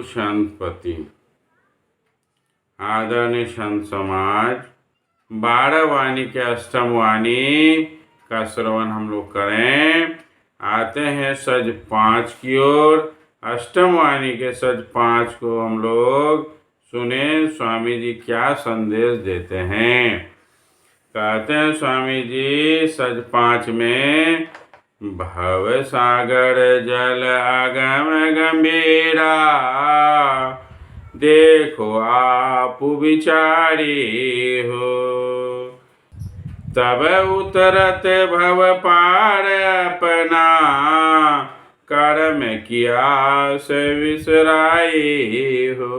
संतपति। आदरणीय संत समाज, 12 वाणी के अष्टम वाणी का श्रवण हम लोग करें। आते हैं सज 5 की ओर। अष्टम वाणी के सज 5 को हम लोग सुने स्वामी जी क्या संदेश देते हैं। कहते हैं स्वामी जी सज 5 में, भव सागर जल अगम गंभीरा, देखो आप विचारी हो, तब उतरत भव पार अपना, कर्म किया से विसराई हो,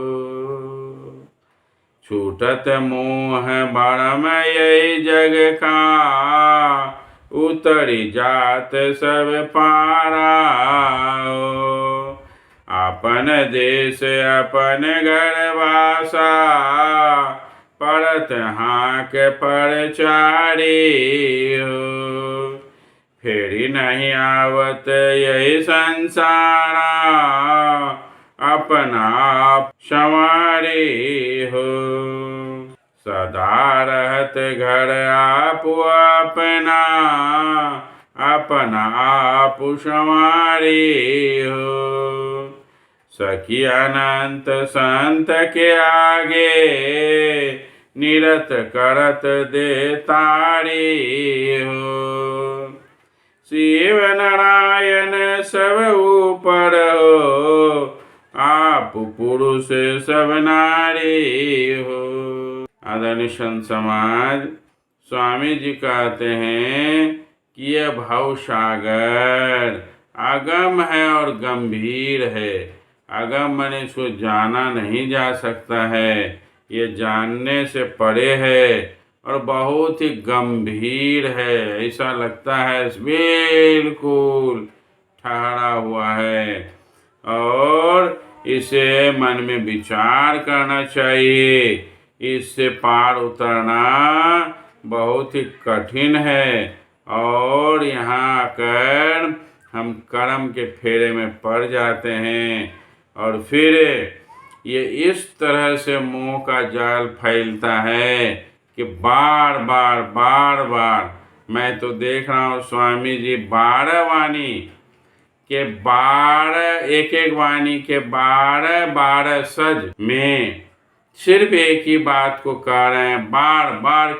छूटत मोह बड़म यही जग का, उतरी जात सब पारा, अपन देश अपन घर वासा, पड़त हाक परचारी हो, फेरी नहीं आवत यही संसारा, अपना आप संवारी हो, सदा रहत घर आप अपना, अपना आप संवारी हो, सखी अनंत संत के आगे, निरत करत दे तारी हो, शिव नारायण सब ऊपर हो, आप पुरुष सब नारी हो। आदरणीय संत समाज, स्वामी जी कहते हैं कि यह भव सागर अगम है और गंभीर है। अगम माने इसको जाना नहीं जा सकता है, ये जानने से परे है और बहुत ही गंभीर है। ऐसा लगता है बिल्कुल ठहरा हुआ है और इसे मन में विचार करना चाहिए। इससे पार उतरना बहुत ही कठिन है और यहाँ आकर हम कर्म के फेरे में पड़ जाते हैं और फिर ये इस तरह से मोह का जाल फैलता है कि बार बार मैं तो देख रहा हूँ स्वामी जी 12 वाणी के 12 एक वाणी के 12 सज में सिर्फ एक ही बात को कह रहे हैं, बार बार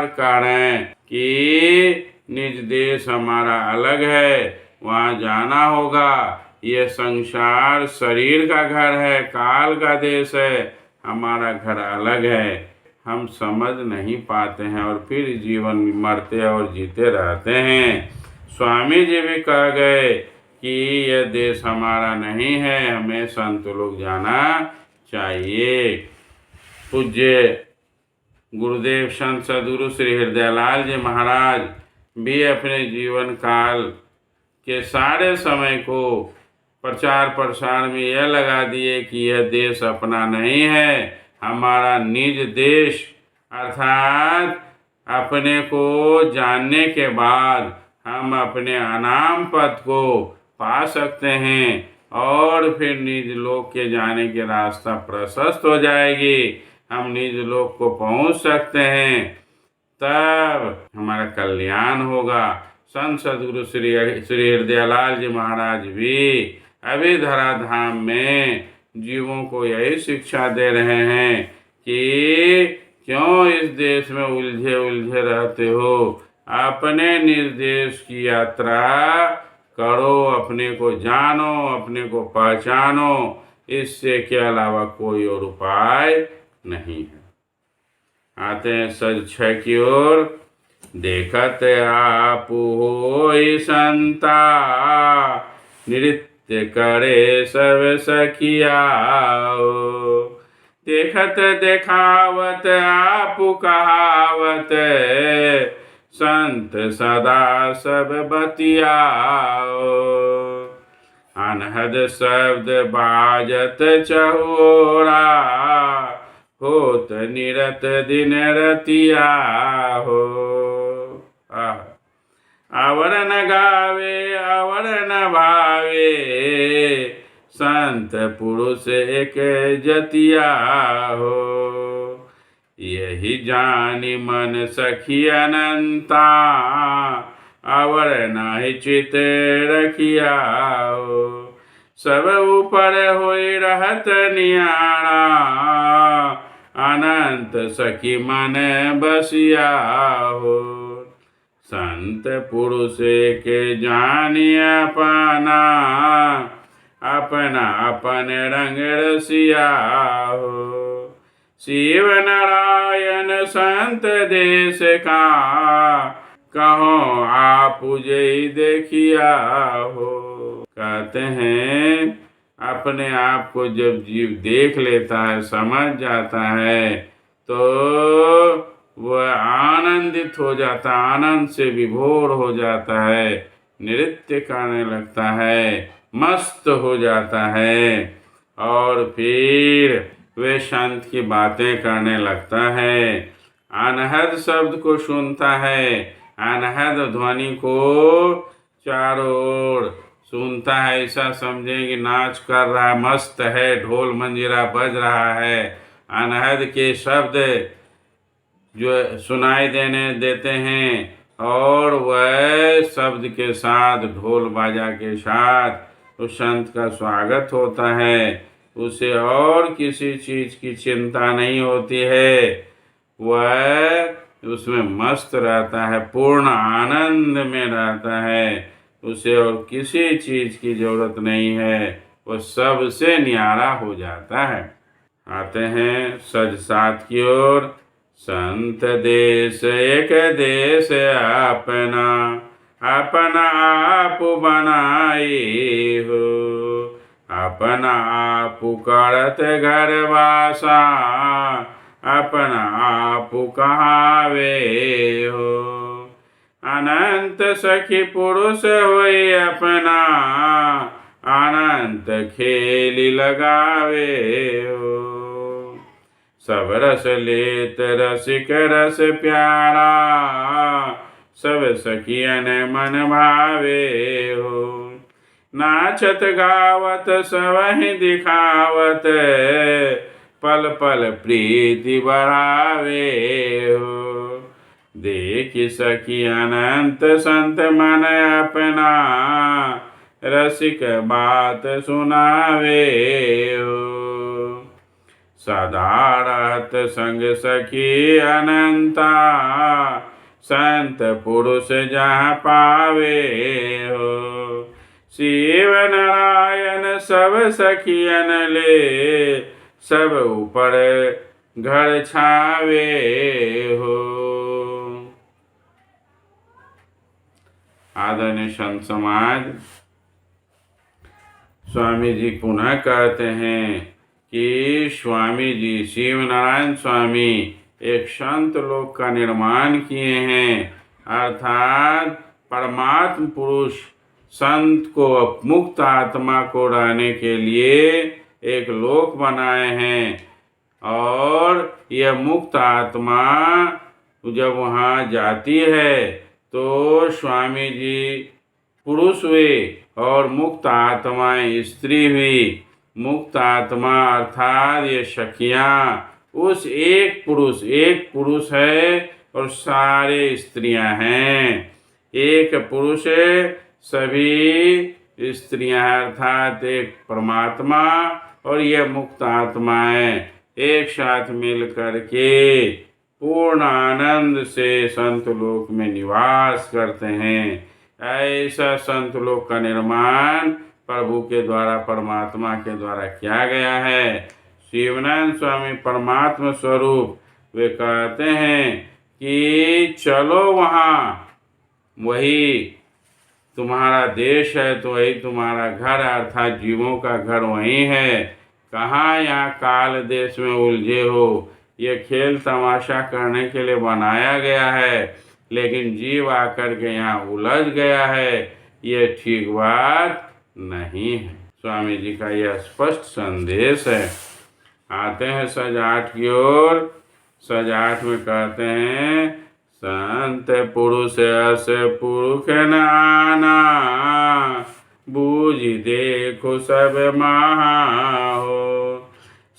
कह रहे हैं कि निज देश हमारा अलग है, वहाँ जाना होगा। ये संसार शरीर का घर है, काल का देश है, हमारा घर अलग है। हम समझ नहीं पाते हैं और फिर जीवन मरते और जीते रहते हैं। स्वामी जी भी कह गए कि यह देश हमारा नहीं है, हमें संत लोग जाना चाहिए। पूज्य गुरुदेव संत सद्गुरु श्री हृदयलाल जी महाराज भी अपने जीवन काल के सारे समय को प्रचार प्रसार में यह लगा दिए कि यह देश अपना नहीं है, हमारा निज देश, अर्थात अपने को जानने के बाद हम अपने अनाम पद को पा सकते हैं और फिर निज लोक के जाने के रास्ता प्रशस्त हो जाएगी, हम निज लोक को पहुंच सकते हैं, तब हमारा कल्याण होगा। संत सद्गुरु श्री हृदयलाल जी महाराज भी अभी धराधाम में जीवों को यही शिक्षा दे रहे हैं कि क्यों इस देश में उलझे रहते हो, अपने निर्देश की यात्रा करो, अपने को जानो, अपने को पहचानो, इससे के अलावा कोई और उपाय नहीं है। आते हैं सज 6 की ओर। देखत आप होई संता, नृत्य करे सब सखिया, देखत देखावत आप कहावत, संत सदा सब बतियाओ, अनहद शब्द बाजत चहोरा, होत निरत दिन रतिया हो। आवरण गावे आवरण भावे, संत पुरुष एक जतिया हो। यही जानी मन सखी अनंता, अवर नाही चित रखिया हो। सब ऊपर होई रहत नियारा, अनंत सखी मन बसिया हो। संत पुरुष के जानिया पाना, अपना अपन रंग रसिया हो। शिव नारायण संत देश का, कहो आप जय देखिया हो। कहते हैं अपने आप को जब जीव देख लेता है, समझ जाता है, तो वह आनंदित हो जाता, आनंद से विभोर हो जाता है, नृत्य करने लगता है, मस्त हो जाता है। और फिर वे संत की बातें करने लगता है, अनहद शब्द को सुनता है, अनहद ध्वनि को चारों ओर सुनता है। ऐसा समझे कि नाच कर रहा है, मस्त है, ढोल मंजीरा बज रहा है। अनहद के शब्द जो सुनाई देते हैं, और वह शब्द के साथ, ढोल बाजा के साथ उस संत का स्वागत होता है। उसे और किसी चीज़ की चिंता नहीं होती है, वह उसमें मस्त रहता है, पूर्ण आनंद में रहता है। उसे और किसी चीज़ की जरूरत नहीं है, वह सबसे न्यारा हो जाता है। आते हैं सज सात की ओर। संत देश एक देश अपना, अपना आप बनाए हो। अपना आप करत घर वासा, अपना आप कहावे हो। अनंत सखी पुरुष होई अपना, अनंत खेल लगावे हो। सब रस लेत रसिक रस प्यारा, सब सखियन मन भावे हो। नाचत गावत सबहि दिखावत, पल पल प्रीति बढ़ावे हो। देख सखी अनंत संत मन अपना, रसिक बात सुनावे हो। सदा रहत संग सखी अनंता, संत पुरुष जहाँ पावे हो। शिव नारायण सब सखियन ले, सब ऊपर घर छावे हो। आदरणीय संत समाज, स्वामी जी पुनः कहते हैं कि स्वामी जी शिव नारायण स्वामी एक संत लोक का निर्माण किए हैं, अर्थात परमात्म पुरुष संत को, मुक्त आत्मा को रहने के लिए एक लोक बनाए हैं। और यह मुक्त आत्मा जब वहाँ जाती है तो स्वामी जी पुरुष हुए और मुक्त आत्माएं स्त्री हुई। मुक्त आत्मा अर्थात ये सखियाँ उस एक पुरुष है और सारे स्त्रियां हैं। एक पुरुष सभी स्त्रियां अर्थात एक परमात्मा, और ये मुक्त आत्माएं एक साथ मिल करके पूर्ण आनंद से संत लोक में निवास करते हैं। ऐसा संत लोक का निर्माण प्रभु के द्वारा, परमात्मा के द्वारा किया गया है। शिवनारायण स्वामी परमात्मा स्वरूप वे कहते हैं कि चलो वहाँ, वही तुम्हारा देश है तो वही तुम्हारा घर, अर्थात जीवों का घर वहीं है। कहाँ यहाँ काल देश में उलझे हो। ये खेल तमाशा करने के लिए बनाया गया है, लेकिन जीव आकर के यहाँ उलझ गया है। ये ठीक बात नहीं है। स्वामी जी का यह स्पष्ट संदेश है। आते हैं सज आठ की ओर। सज आठ में कहते हैं, संत पुरुष अस पुरुष नाना, बूझि देखो सब महा हो।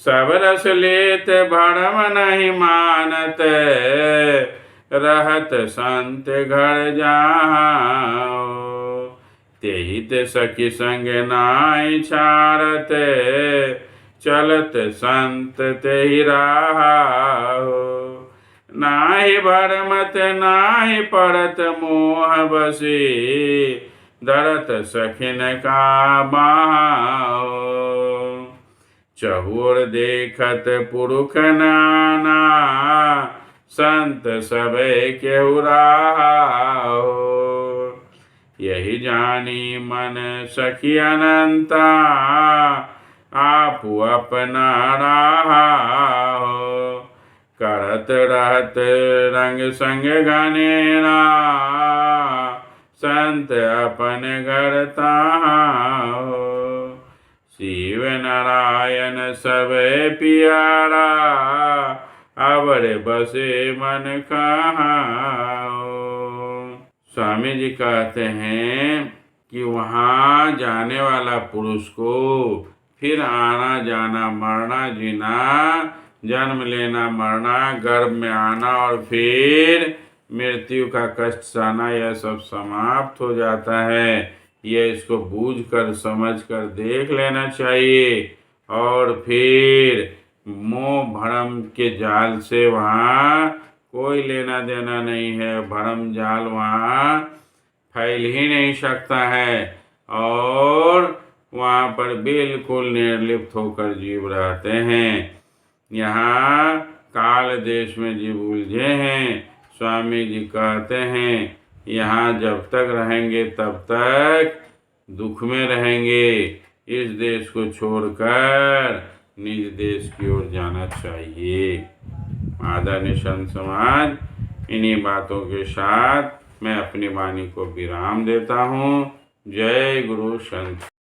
सब रस लेत भरम नहीं मानत, रहत संत घर जहाँ हो। तेहि ते सखी संग नाई छाड़त, चलत संत तेहि राहा हो। नाहि भरमत नाहि पड़त मोह बसे, धरत सखिन का बाहा हो। चहुर देखत पुरुष नाना, संत सबे केहु राहा हो। यही जानी मन सखी अनंता, आपु अपना राहा हो। करत रहत रंग संग घनेरा, संत अपन घर ताहा हो। शिव नारायण सबे पियारा, अवर बसे मन कहाँ हो। स्वामी जी कहते हैं कि वहाँ जाने वाला पुरुष को फिर आना जाना मरना जीना, जन्म लेना मरना, गर्भ में आना और फिर मृत्यु का कष्ट सहना, यह सब समाप्त हो जाता है। ये इसको बूझ कर समझ कर देख लेना चाहिए। और फिर मोह भ्रम के जाल से वहाँ कोई लेना देना नहीं है। भ्रम जाल वहाँ फैल ही नहीं सकता है और वहाँ पर बिल्कुल निर्लिप्त होकर जीव रहते हैं। यहाँ काल देश में जीव उलझे हैं। स्वामी जी कहते हैं यहाँ जब तक रहेंगे तब तक दुख में रहेंगे। इस देश को छोड़कर निज देश की ओर जाना चाहिए। आदरणीय संत समाज, इन्हीं बातों के साथ मैं अपनी वाणी को विराम देता हूँ। जय गुरु संत।